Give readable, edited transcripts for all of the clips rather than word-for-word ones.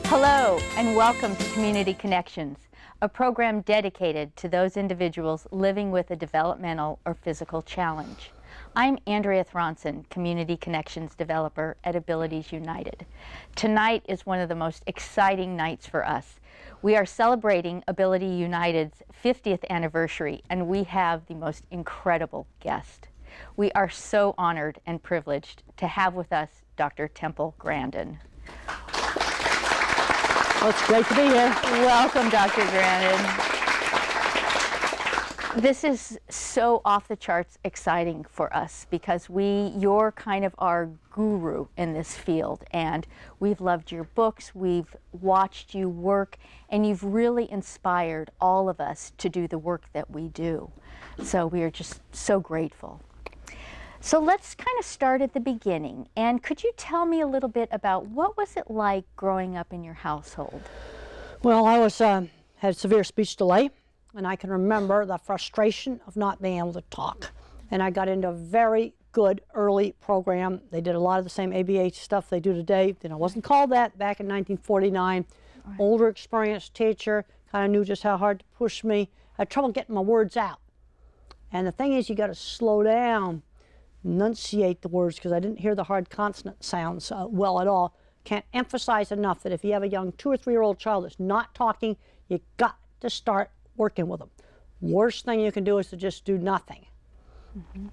Hello, and welcome to Community Connections, a program dedicated to those individuals living with a developmental or physical challenge. I'm Andrea Thronson, Community Connections Developer at Abilities United. Tonight is one of the most exciting nights for us. We are celebrating Ability United's 50th anniversary, and we have the most incredible guest. We are so honored and privileged to have with us Dr. Temple Grandin. Well, it's great to be here. Welcome, Dr. Grandin. This is so off the charts exciting for us because you're kind of our guru in this field, and we've loved your books, we've watched you work, and you've really inspired all of us to do the work that we do. So we are just so grateful. So let's kind of start at the beginning. And could you tell me a little bit about what was it like growing up in your household? Well, I had severe speech delay, and I can remember the frustration of not being able to talk. And I got into a very good early program. They did a lot of the same ABA stuff they do today. You know, it wasn't called that back in 1949. Right. Older, experienced teacher, kind of knew just how hard to push me. I had trouble getting my words out. And the thing is, you got to slow down, enunciate the words, because I didn't hear the hard consonant sounds well at all. Can't emphasize enough that if you have a young 2 or 3 year old child that's not talking, you got to start working with them. Worst thing you can do is to just do nothing. Mm-hmm.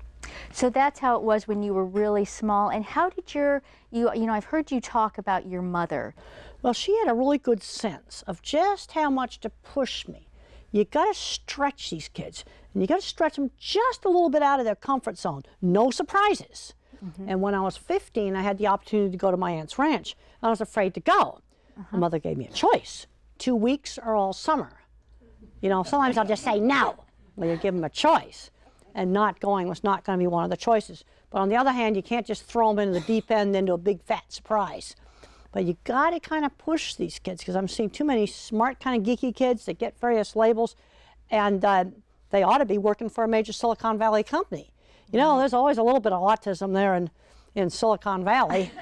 So that's how it was when you were really small. And how did you know, I've heard you talk about your mother. Well, she had a really good sense of just how much to push me. You got to stretch these kids, and you got to stretch them just a little bit out of their comfort zone. No surprises. Mm-hmm. And when I was 15, I had the opportunity to go to my aunt's ranch. I was afraid to go. My mother gave me a choice: 2 weeks or all summer. You know, sometimes I'll just say no. Well, you give them a choice, and not going was not going to be one of the choices. But on the other hand, you can't just throw them into the deep end into a big fat surprise. But you got to kind of push these kids, because I'm seeing too many smart, kind of geeky kids that get various labels, and they ought to be working for a major Silicon Valley company. You know, there's always a little bit of autism there in Silicon Valley.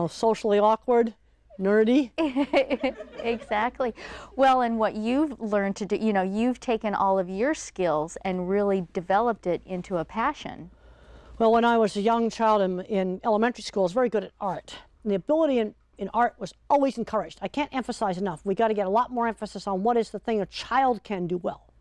Socially awkward, nerdy. Exactly. Well, and what you've learned to do, you know, you've taken all of your skills and really developed it into a passion. Well, when I was a young child in elementary school, I was very good at art. And the ability in art was always encouraged. I can't emphasize enough. We got to get a lot more emphasis on what is the thing a child can do well.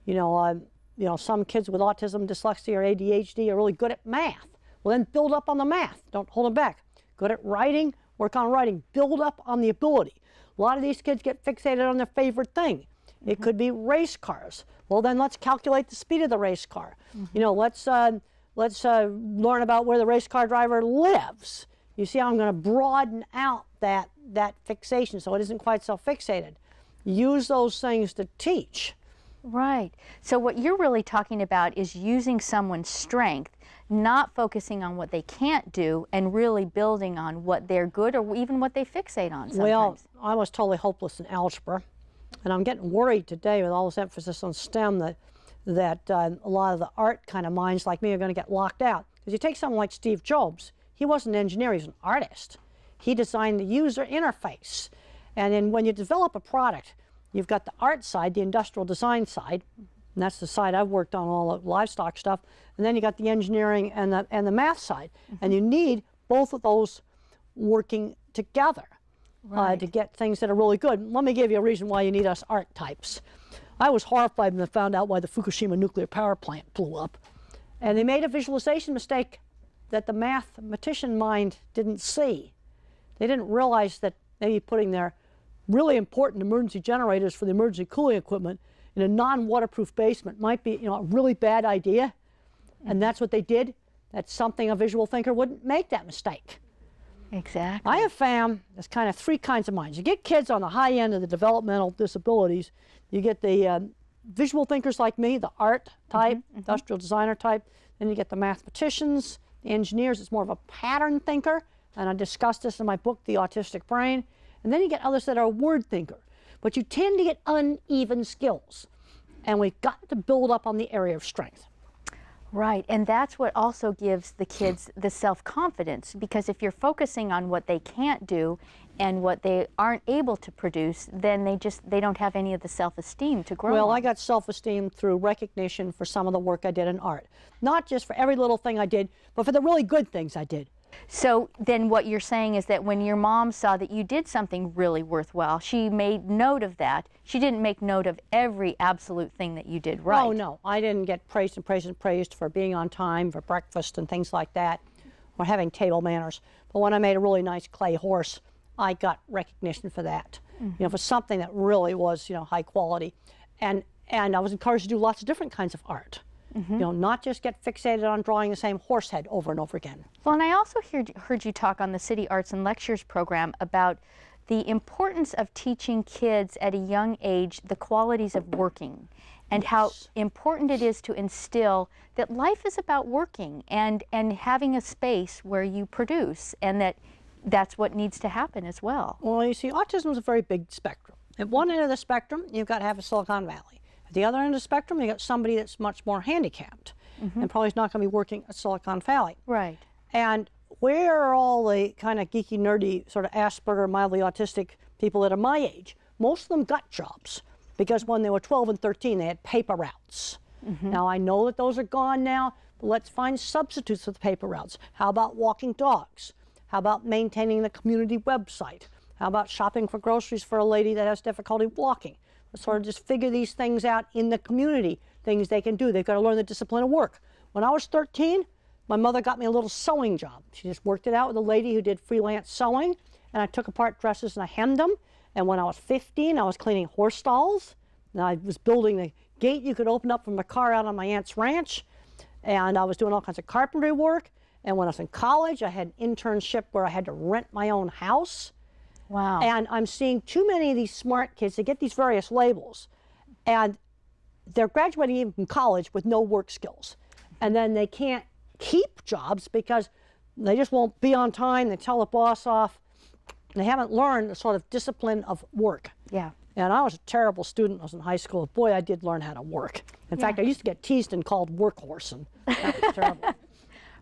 You know, some kids with autism, dyslexia, or ADHD are really good at math. Well, then build up on the math. Don't hold them back. Good at writing, work on writing. Build up on the ability. A lot of these kids get fixated on their favorite thing. Mm-hmm. It could be race cars. Well, then let's calculate the speed of the race car. Mm-hmm. You know, let's learn about where the race car driver lives. You see how I'm going to broaden out that fixation so it isn't quite so fixated. Use those things to teach. Right. So what you're really talking about is using someone's strength, not focusing on what they can't do, and really building on what they're good or even what they fixate on sometimes. Well, I was totally hopeless in algebra, and I'm getting worried today with all this emphasis on STEM that a lot of the art kind of minds like me are going to get locked out. Because you take someone like Steve Jobs, he wasn't an engineer, he was an artist. He designed the user interface. And then when you develop a product, you've got the art side, the industrial design side, and that's the side I've worked on, all the livestock stuff, and then you got the engineering and the math side. Mm-hmm. And you need both of those working together. Right. To get things that are really good. Let me give you a reason why you need us art types. I was horrified when I found out why the Fukushima nuclear power plant blew up. And they made a visualization mistake that the mathematician mind didn't see. They didn't realize that maybe putting their really important emergency generators for the emergency cooling equipment in a non-waterproof basement might be, you know, a really bad idea. And that's what they did. That's something a visual thinker wouldn't make that mistake. Exactly. I have found there's kind of 3 kinds of minds. You get kids on the high end of the developmental disabilities. You get the visual thinkers like me, the art type, industrial designer type. Then you get the mathematicians, the engineers. It's more of a pattern thinker. And I discussed this in my book, The Autistic Brain. And then you get others that are a word thinker. But you tend to get uneven skills. And we've got to build up on the area of strength. Right, and that's what also gives the kids the self-confidence, because if you're focusing on what they can't do and what they aren't able to produce, then they don't have any of the self-esteem to grow Well, on. I got self-esteem through recognition for some of the work I did in art. Not just for every little thing I did, but for the really good things I did. So then what you're saying is that when your mom saw that you did something really worthwhile, she made note of that. She didn't make note of every absolute thing that you did right. Oh, no. I didn't get praised and praised and praised for being on time for breakfast and things like that, or having table manners. But when I made a really nice clay horse, I got recognition for that, for something that really was, high quality. And I was encouraged to do lots of different kinds of art. Not just get fixated on drawing the same horse head over and over again. Well, and I also heard you talk on the City Arts and Lectures program about the importance of teaching kids at a young age the qualities of working, and how important it is to instill that life is about working and having a space where you produce, and that's what needs to happen as well. Well, you see, autism is a very big spectrum. At one end of the spectrum, you've got to have a Silicon Valley. At the other end of the spectrum, you've got somebody that's much more handicapped and probably is not going to be working at Silicon Valley. Right. And where are all the kind of geeky, nerdy, sort of Asperger, mildly autistic people that are my age? Most of them got jobs because when they were 12 and 13, they had paper routes. Now, I know that those are gone now, but let's find substitutes for the paper routes. How about walking dogs? How about maintaining the community website? How about shopping for groceries for a lady that has difficulty walking? Let's sort of just figure these things out in the community, things they can do. They've got to learn the discipline of work. When I was 13, my mother got me a little sewing job. She just worked it out with a lady who did freelance sewing, and I took apart dresses and I hemmed them. And when I was 15, I was cleaning horse stalls, and I was building the gate you could open up from a car out on my aunt's ranch, and I was doing all kinds of carpentry work. And when I was in college, I had an internship where I had to rent my own house. Wow. And I'm seeing too many of these smart kids, they get these various labels, and they're graduating even from college with no work skills. And then they can't keep jobs because they just won't be on time, they tell the boss off, and they haven't learned the sort of discipline of work. Yeah. And I was a terrible student when I was in high school. Boy, I did learn how to work. In fact, I used to get teased and called workhorse, and that was terrible.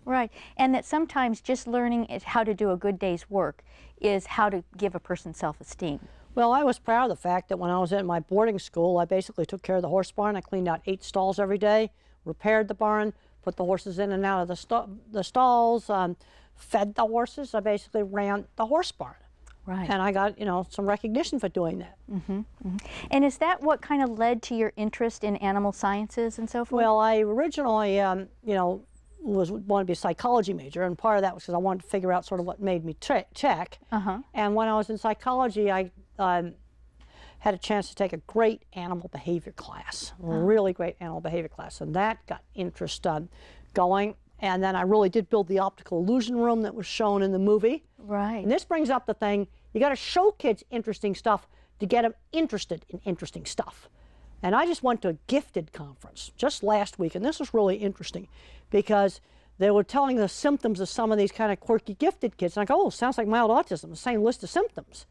Right, and that sometimes just learning how to do a good day's work is how to give a person self-esteem. Well, I was proud of the fact that when I was at my boarding school, I basically took care of the horse barn. I cleaned out 8 stalls every day, repaired the barn, put the horses in and out of the stalls, fed the horses. I basically ran the horse barn. Right. And I got, some recognition for doing that. And is that what kind of led to your interest in animal sciences and so forth? Well, I originally, wanted to be a psychology major, and part of that was because I wanted to figure out sort of what made me tick. And when I was in psychology, I had a chance to take a great animal behavior class, a really great animal behavior class, and that got interest going. And then I really did build the optical illusion room that was shown in the movie. Right. And this brings up the thing, you got to show kids interesting stuff to get them interested in interesting stuff. And I just went to a gifted conference just last week, and this was really interesting because they were telling the symptoms of some of these kind of quirky gifted kids. And I go, oh, sounds like mild autism, the same list of symptoms.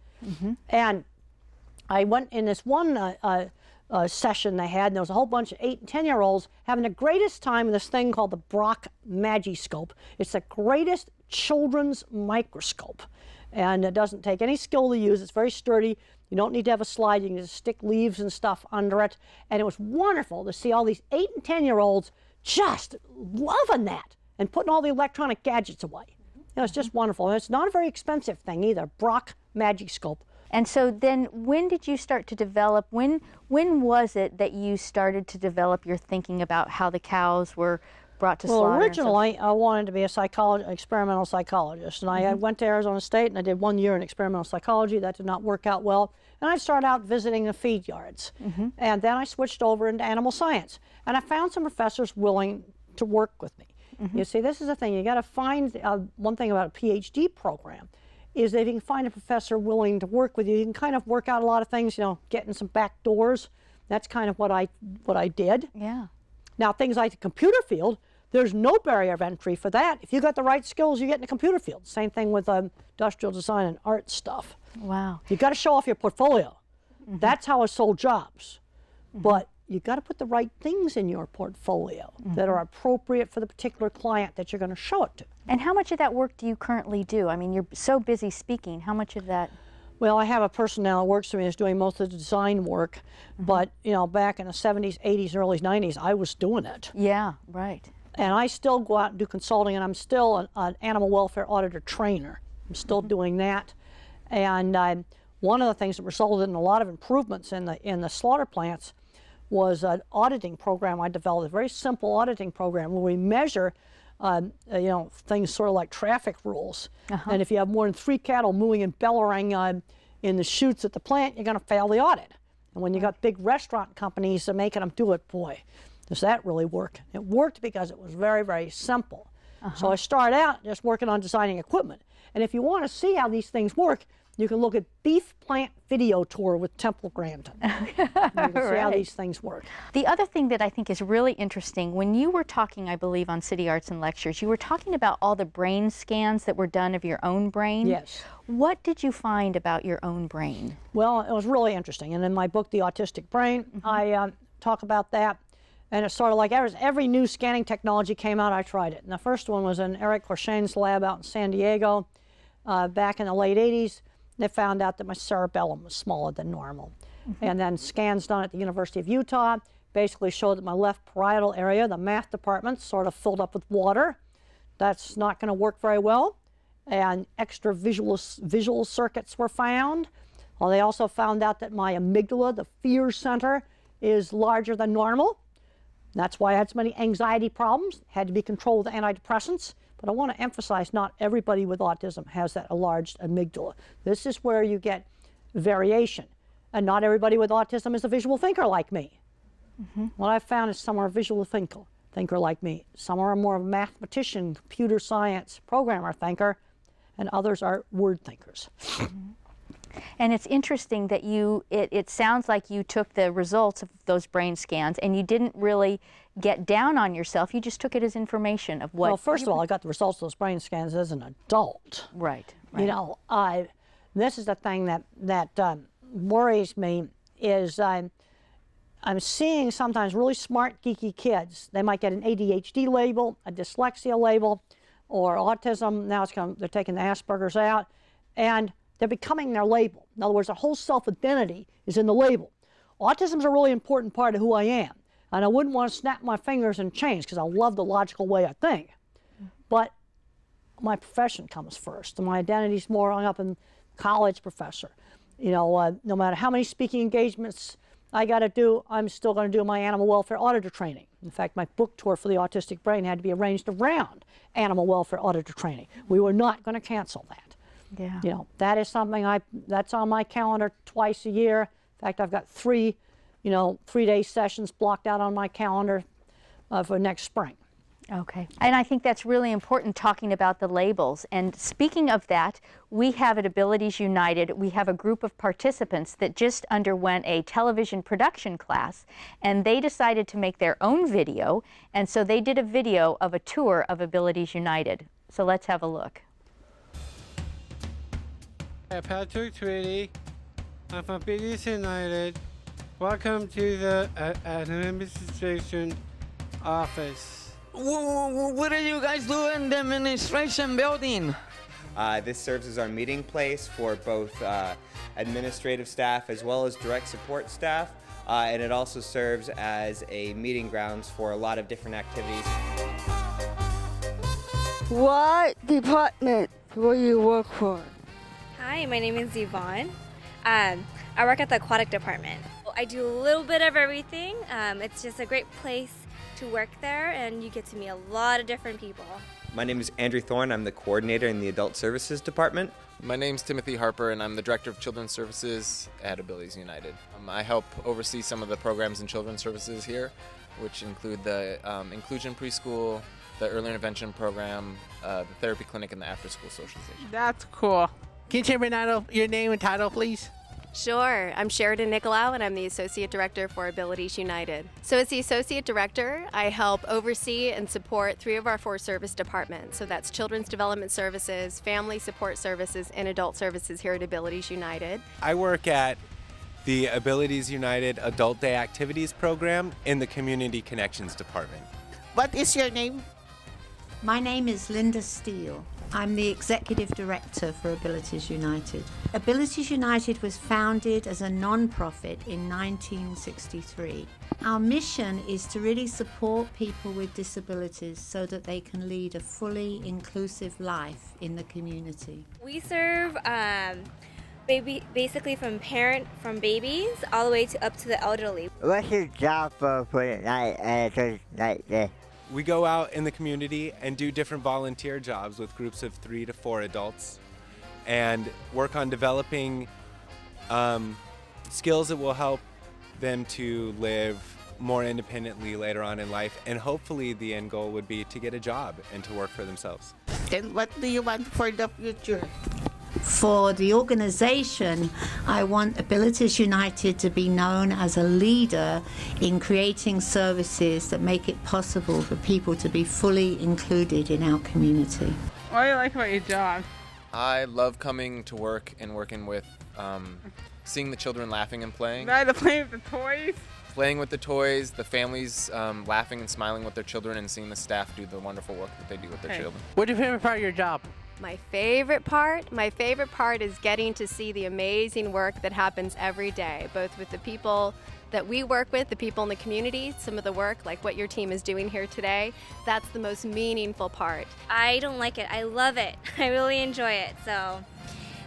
And I went in this one session they had, and there was a whole bunch of 8 and 10-year-olds having the greatest time in this thing called the Brock Magiscope. It's the greatest children's microscope, and it doesn't take any skill to use. It's very sturdy. You don't need to have a slide. You can just stick leaves and stuff under it. And it was wonderful to see all these 8 and 10-year-olds just loving that and putting all the electronic gadgets away. It's just wonderful. And it's not a very expensive thing either, Brock Magiscope. And so then when did you start to develop, when was it that you started to develop your thinking about how the cows were brought to slaughter? Well, originally I wanted to be a experimental psychologist, and I went to Arizona State and I did 1 year in experimental psychology. That did not work out well. And I started out visiting the feed yards. And then I switched over into animal science. And I found some professors willing to work with me. You see, this is the thing. You got to find one thing about a PhD program is that if you can find a professor willing to work with you, you can kind of work out a lot of things, getting some back doors. That's kind of what I did. Yeah. Now, things like the computer field, there's no barrier of entry for that. If you got the right skills, you get in the computer field. Same thing with industrial design and art stuff. Wow. You got to show off your portfolio. That's how I sold jobs. But you got to put the right things in your portfolio that are appropriate for the particular client that you're going to show it to. And how much of that work do you currently do? I mean, you're so busy speaking. How much of that? Well, I have a person now that works for me that's doing most of the design work, but back in the 70s, 80s, early 90s, I was doing it. Yeah, right. And I still go out and do consulting, and I'm still an animal welfare auditor trainer. I'm still doing that. And one of the things that resulted in a lot of improvements in the slaughter plants was an auditing program I developed, a very simple auditing program where we measure things sort of like traffic rules. And if you have more than 3 cattle mooing and bellowing in the chutes at the plant, you're going to fail the audit. And when you got big restaurant companies making them do it, boy, does that really work? It worked because it was very, very simple. So I started out just working on designing equipment. And if you want to see how these things work, you can look at Beef Plant Video Tour with Temple Grandin. You can see how these things work. The other thing that I think is really interesting, when you were talking, I believe, on City Arts and Lectures, you were talking about all the brain scans that were done of your own brain. Yes. What did you find about your own brain? Well, it was really interesting. And in my book, The Autistic Brain, I talk about that. And it's sort of like every new scanning technology came out, I tried it. And the first one was in Eric Courchain's lab out in San Diego back in the late 80s. They found out that my cerebellum was smaller than normal. And then scans done at the University of Utah basically showed that my left parietal area, the math department, sort of filled up with water. That's not going to work very well. And extra visual circuits were found. Well, they also found out that my amygdala, the fear center, is larger than normal. That's why I had so many anxiety problems, had to be controlled with antidepressants. But I want to emphasize not everybody with autism has that enlarged amygdala. This is where you get variation. And not everybody with autism is a visual thinker like me. What I've found is some are a visual thinker like me. Some are more of a mathematician, computer science, programmer thinker, and others are word thinkers. And it's interesting that it sounds like you took the results of those brain scans and you didn't really get down on yourself. You just took it as information of what. Well, first of all, I got the results of those brain scans as an adult. Right. You know, this is the thing that worries me is I'm seeing sometimes really smart, geeky kids. They might get an ADHD label, a dyslexia label, or autism. Now they're taking the Asperger's out, and they're becoming their label. In other words, their whole self-identity is in the label. Autism is a really important part of who I am. And I wouldn't want to snap my fingers and change because I love the logical way I think. But my profession comes first. And my identity's more hung up in college professor. No matter how many speaking engagements I got to do, I'm still going to do my animal welfare auditor training. In fact, my book tour for the Autistic Brain had to be arranged around animal welfare auditor training. We were not going to cancel that. Yeah. That is something that's on my calendar twice a year. In fact, I've got 3 3-day sessions blocked out on my calendar for next spring. Okay. And I think that's really important, talking about the labels. And speaking of that, we have at Abilities United, we have a group of participants that just underwent a television production class, and they decided to make their own video. And so they did a video of a tour of Abilities United. So let's have a look. Hi, Patrick Tweedy. I'm from Abilities United. Welcome to the administration office. What do you guys do in the administration building? This serves as our meeting place for both administrative staff as well as direct support staff, and it also serves as a meeting grounds for a lot of different activities. What department will you work for? Hi, my name is Yvonne. I work at the aquatic department. I do a little bit of everything. It's just a great place to work there, and you get to meet a lot of different people. My name is Andrew Thorne. I'm the coordinator in the Adult Services Department. My name's Timothy Harper, and I'm the Director of Children's Services at Abilities United. I help oversee some of the programs in children's services here, which include the Inclusion Preschool, the Early Intervention Program, the Therapy Clinic, and the After School Socialization. That's cool. Can you tell me your name and title, please? Sure. I'm Sheridan Nicolau, and I'm the Associate Director for Abilities United. So as the Associate Director, I help oversee and support 3 of our 4 service departments. So that's Children's Development Services, Family Support Services, and Adult Services here at Abilities United. I work at the Abilities United Adult Day Activities Program in the Community Connections Department. What is your name? My name is Linda Steele. I'm the Executive Director for Abilities United. Abilities United was founded as a non-profit in 1963. Our mission is to really support people with disabilities so that they can lead a fully inclusive life in the community. We serve basically from babies all the way up to the elderly. What's your job for the night? We go out in the community and do different volunteer jobs with groups of 3 to 4 adults and work on developing skills that will help them to live more independently later on in life, and hopefully the end goal would be to get a job and to work for themselves. And what do you want for the future? For the organization, I want Abilities United to be known as a leader in creating services that make it possible for people to be fully included in our community. What do you like about your job? I love coming to work and working with, seeing the children laughing and playing. Right, to play with the toys? Playing with the toys, the families laughing and smiling with their children, and seeing the staff do the wonderful work that they do with their children. What's your favorite part of your job? My favorite part is getting to see the amazing work that happens every day, both with the people that we work with, the people in the community, some of the work like what your team is doing here today. That's the most meaningful part. I don't like it. I love it. I really enjoy it. So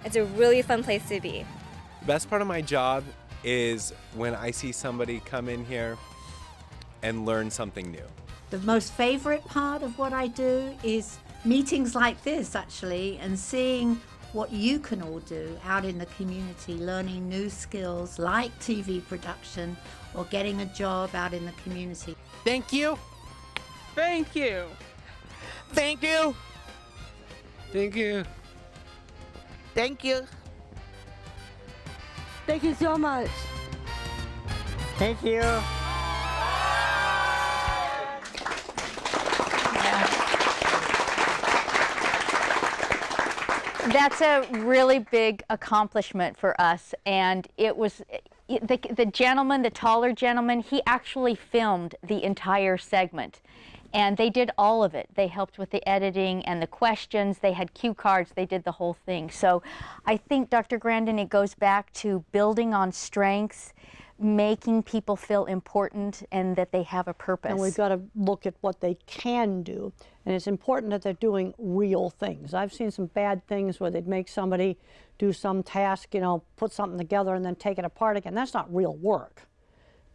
it's a really fun place to be. The best part of my job is when I see somebody come in here and learn something new. The most favorite part of what I do is meetings like this, actually, and seeing what you can all do out in the community, learning new skills like TV production or getting a job out in the community. Thank you. Thank you. Thank you. Thank you. Thank you. Thank you so much. Thank you. That's a really big accomplishment for us, and it was the gentleman, the taller gentleman, he actually filmed the entire segment, and they did all of it. They helped with the editing and the questions. They had cue cards. They did the whole thing. So I think, Dr. Grandin, it goes back to building on strengths, making people feel important and that they have a purpose. And we've got to look at what they can do. And it's important that they're doing real things. I've seen some bad things where they'd make somebody do some task, you know, put something together and then take it apart again. That's not real work,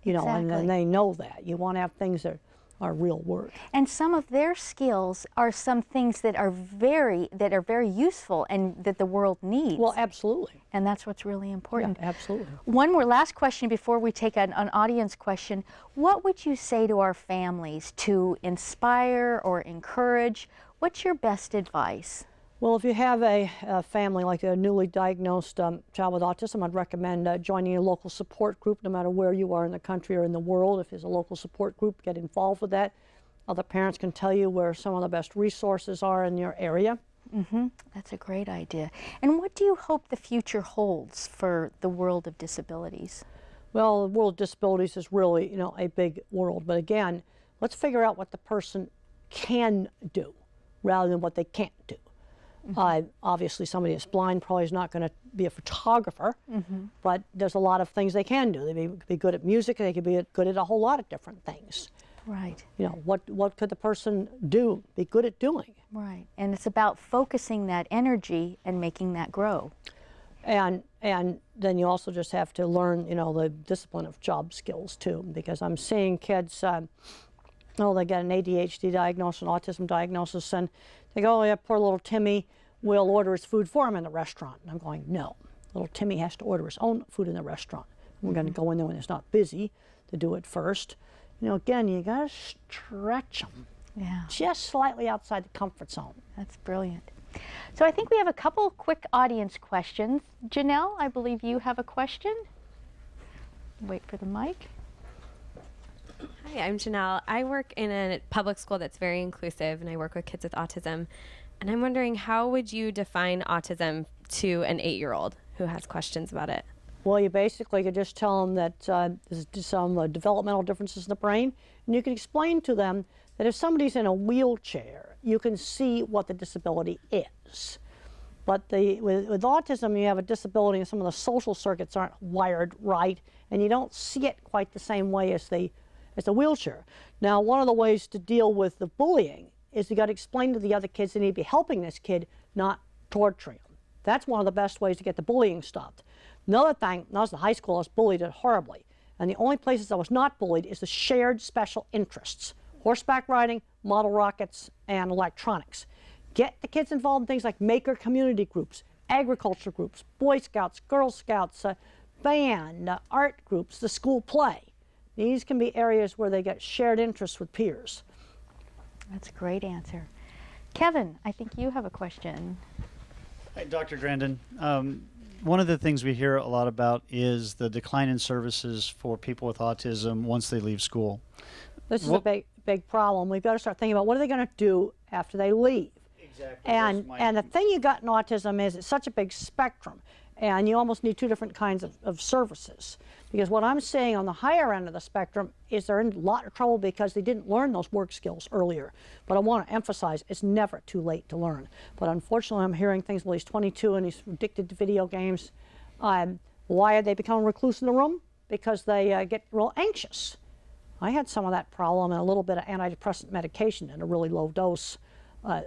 you know, Exactly. and they know that. You want to have things that are real work. And some of their skills are some things that are very useful and that the world needs. Well, absolutely. And that's what's really important. Yeah, absolutely. One more last question before we take an audience question. What would you say to our families to inspire or encourage? What's your best advice? Well, if you have a family like a newly diagnosed child with autism, I'd recommend joining a local support group, no matter where you are in the country or in the world. If there's a local support group, get involved with that. Other parents can tell you where some of the best resources are in your area. Mm-hmm. That's a great idea. And what do you hope the future holds for the world of disabilities? Well, the world of disabilities is really, you know, a big world. But again, let's figure out what the person can do rather than what they can't do. Obviously, somebody that's blind probably is not going to be a photographer, but there's a lot of things they can do. They could be good at music. They could be good at a whole lot of different things. Right. You know, what could the person do, be good at doing? Right. And it's about focusing that energy and making that grow. And then you also just have to learn, you know, the discipline of job skills too, because I'm seeing kids, they get an ADHD diagnosis, an autism diagnosis, and they go, oh yeah, poor little Timmy, we'll order his food for him in the restaurant. And I'm going, no, little Timmy has to order his own food in the restaurant. We're going to go in there when it's not busy to do it first. You know, again, you got to stretch them. Yeah. Just slightly outside the comfort zone. That's brilliant. So I think we have a couple quick audience questions. Janelle, I believe you have a question. Wait for the mic. Hi, I'm Janelle. I work in a public school that's very inclusive, and I work with kids with autism. And I'm wondering, how would you define autism to an 8-year-old who has questions about it? Well, you basically could just tell them that there's some developmental differences in the brain, and you can explain to them that if somebody's in a wheelchair, you can see what the disability is. But with autism, you have a disability and some of the social circuits aren't wired right, and you don't see it quite the same way as the wheelchair. Now, one of the ways to deal with the bullying is you got to explain to the other kids they need to be helping this kid, not torturing him. That's one of the best ways to get the bullying stopped. Another thing, when I was in high school, I was bullied horribly. And the only places I was not bullied is the shared special interests: horseback riding, model rockets, and electronics. Get the kids involved in things like maker community groups, agriculture groups, Boy Scouts, Girl Scouts, band, art groups, the school play. These can be areas where they get shared interests with peers. That's a great answer. Kevin, I think you have a question. Hi, Dr. Grandin. One of the things we hear a lot about is the decline in services for people with autism once they leave school. This is a big problem. We've got to start thinking about what are they going to do after they leave. Exactly. And the thing you got in autism is it's such a big spectrum, and you almost need two different kinds of services. Because what I'm seeing on the higher end of the spectrum is they're in a lot of trouble because they didn't learn those work skills earlier. But I want to emphasize it's never too late to learn. But unfortunately, I'm hearing things, well, he's 22 and he's addicted to video games. Why are they becoming recluse in the room? Because they get real anxious. I had some of that problem, and a little bit of antidepressant medication in a really low dose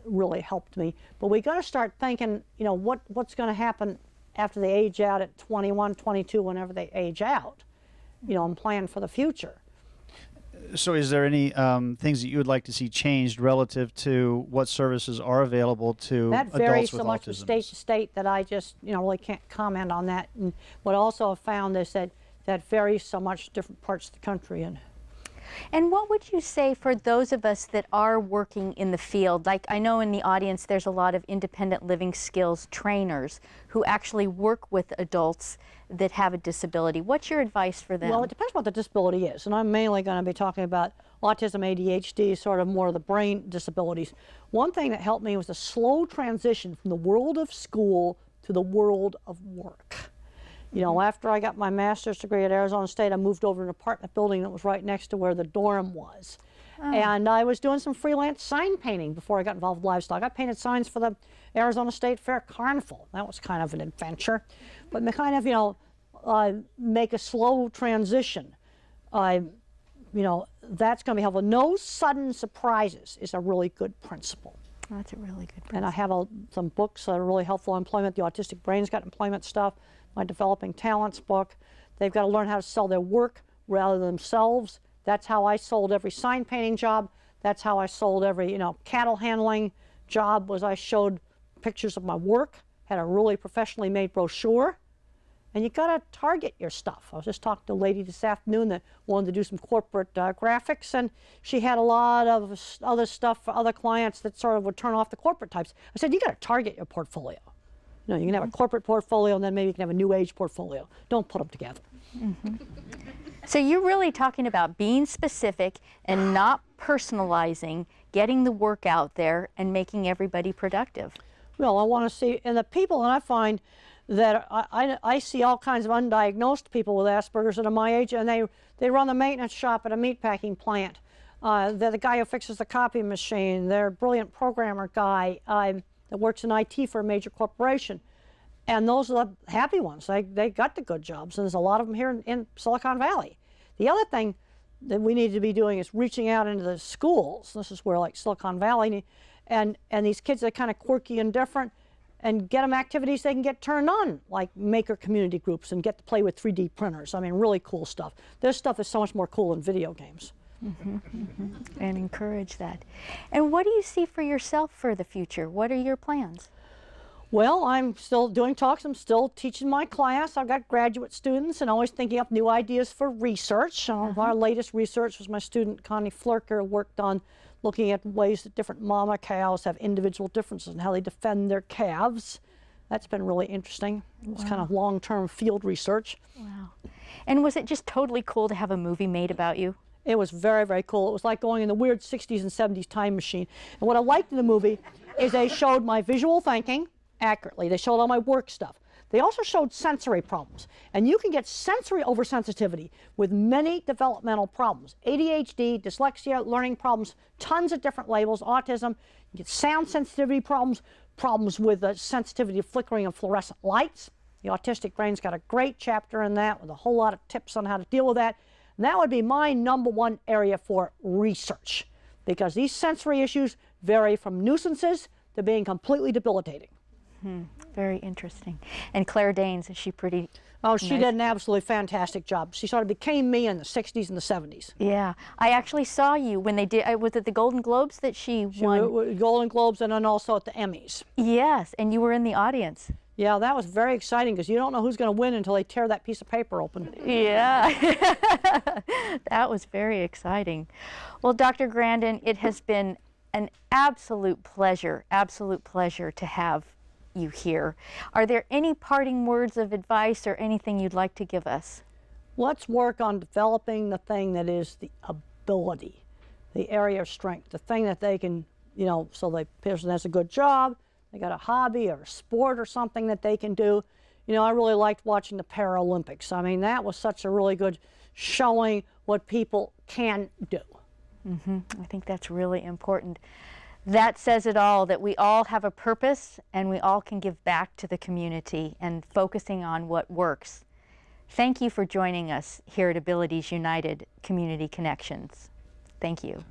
really helped me. But we got to start thinking, you know, what's going to happen after they age out at 21, 22, whenever they age out, you know, and plan for the future. So is there any things that you would like to see changed relative to what services are available to that adults varies with so much autism? from state to state that I just, you know, really can't comment on that. And what I also have found is that varies so much in different parts of the country. And what would you say for those of us that are working in the field? Like, I know in the audience there's a lot of independent living skills trainers who actually work with adults that have a disability. What's your advice for them? Well, it depends what the disability is. And I'm mainly going to be talking about autism, ADHD, sort of more of the brain disabilities. One thing that helped me was a slow transition from the world of school to the world of work. You know, after I got my master's degree at Arizona State, I moved over to an apartment building that was right next to where the dorm was. Oh. And I was doing some freelance sign painting before I got involved with livestock. I painted signs for the Arizona State Fair Carnival. That was kind of an adventure. But to kind of, you know, make a slow transition, you know, that's going to be helpful. No sudden surprises is a really good principle. That's a really good principle. And I have some books that are really helpful on employment. The Autistic Brain's got employment stuff. My Developing Talents book. They've got to learn how to sell their work rather than themselves. That's how I sold every sign painting job. That's how I sold every, you know, cattle handling job, was I showed pictures of my work, had a really professionally made brochure. And you got to target your stuff. I was just talking to a lady this afternoon that wanted to do some corporate graphics, and she had a lot of other stuff for other clients that sort of would turn off the corporate types. I said, you got to target your portfolio. You know, you can have a corporate portfolio, and then maybe you can have a new age portfolio. Don't put them together. Mm-hmm. So you're really talking about being specific and not personalizing, getting the work out there, and making everybody productive. Well, I want to see, and the people, and I find that I see all kinds of undiagnosed people with Asperger's that are my age, and they run the maintenance shop at a meatpacking plant. They're the guy who fixes the copy machine. They're a brilliant programmer guy that works in IT for a major corporation. And those are the happy ones. They got the good jobs, and there's a lot of them here in Silicon Valley. The other thing that we need to be doing is reaching out into the schools. This is where, like Silicon Valley, and these kids are kind of quirky and different, and get them activities they can get turned on, like maker community groups, and get to play with 3D printers. I mean, really cool stuff. This stuff is so much more cool than video games. Mm-hmm, mm-hmm. And encourage that. And what do you see for yourself for the future? What are your plans? Well, I'm still doing talks. I'm still teaching my class. I've got graduate students and always thinking up new ideas for research. Our latest research was my student Connie Flurker worked on looking at ways that different mama cows have individual differences in how they defend their calves. That's been really interesting. It's kind of long-term field research. Wow. And was it just totally cool to have a movie made about you? It was very, very cool. It was like going in the weird 60s and 70s time machine. And what I liked in the movie is they showed my visual thinking accurately. They showed all my work stuff. They also showed sensory problems. And you can get sensory oversensitivity with many developmental problems. ADHD, dyslexia, learning problems, tons of different labels, autism. You get sound sensitivity problems, problems with the sensitivity to flickering of fluorescent lights. The Autistic Brain's got a great chapter in that with a whole lot of tips on how to deal with that. And that would be my #1 area for research, because these sensory issues vary from nuisances to being completely debilitating. Very interesting. And Claire Danes, is she pretty? Oh, she nice? did an absolutely fantastic job. She sort of became me in the 60s and the 70s. Yeah, I actually saw you when they did, was it the Golden Globes that she won? Golden Globes and then also at the Emmys. Yes, and you were in the audience. Yeah, that was very exciting because you don't know who's going to win until they tear that piece of paper open. Yeah, that was very exciting. Well, Dr. Grandin, it has been an absolute pleasure to have you here. Are there any parting words of advice or anything you'd like to give us? Let's work on developing the thing that is the ability, the area of strength, the thing that they can, you know, so the person has a good job, they got a hobby or a sport or something that they can do. You know, I really liked watching the Paralympics. I mean, that was such a really good showing what people can do. I think that's really important. That says it all, that we all have a purpose and we all can give back to the community and focusing on what works. Thank you for joining us here at Abilities United Community Connections. Thank you.